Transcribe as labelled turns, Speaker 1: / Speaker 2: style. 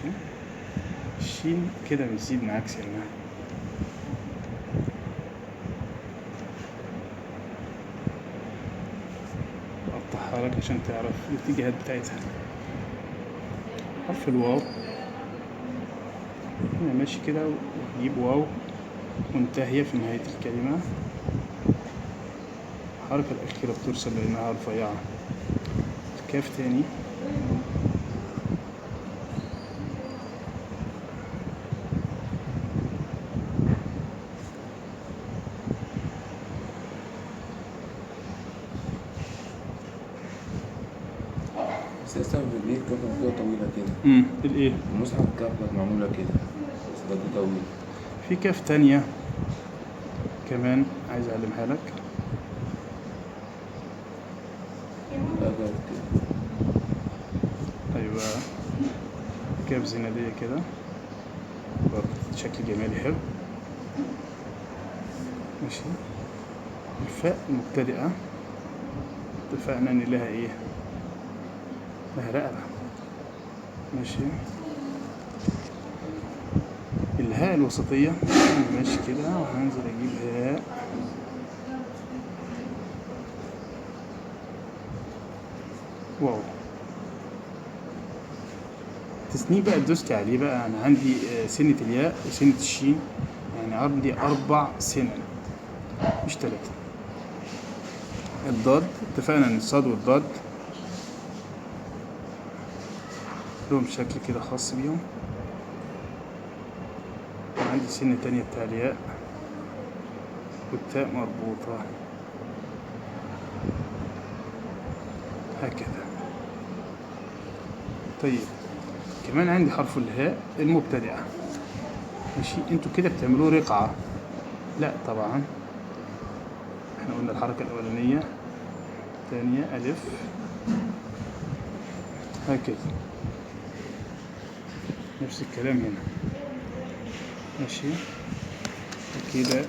Speaker 1: ماشي. الشين كده بنزيد معاك سنة، أقطعها لك عشان تعرف الاتجاهات بتاعتها. حرف الواو هنا ماشي كده، وتجيب واو منتهية في نهاية الكلمة. الحركة الأخيرة بترسل لأنها رفيعة. الكاف تاني،
Speaker 2: بس لسه ليه الكف كده طويلة كده؟
Speaker 1: الإيه؟
Speaker 2: المصحف الكف كانت معمولة كده بس ده طويل.
Speaker 1: في كاف تانية كمان عايز أعلمها لك.
Speaker 2: لا كده كده.
Speaker 1: أيوة، كاف زنادية كده برضه شكل جمالي حلو. ماشي. الفاء المبتدئة اتفقنا إن لها إيه؟ لها رقبة. ماشي. الهاء الوسطية ماشي كده، وهنزل أجيب هاء واو. التثنيه بقى دوست عليه بقى. أنا عندي سنة الياء وسنة الشين، يعني عندي 4 سنن مش 3. الضاد اتفقنا إن الصاد والضاد لهم شكل كده خاص بيهم. عندي سنة تانية بتاع الياء والتاء مربوطة هكذا. طيب كمان عندي حرف الهاء المبتدئة. ماشي. انتوا كده بتعملوه رقعة؟ لا طبعا، احنا قلنا الحركة الأولانية الثانية ألف هكذا. نفس الكلام هنا. ماشي كده.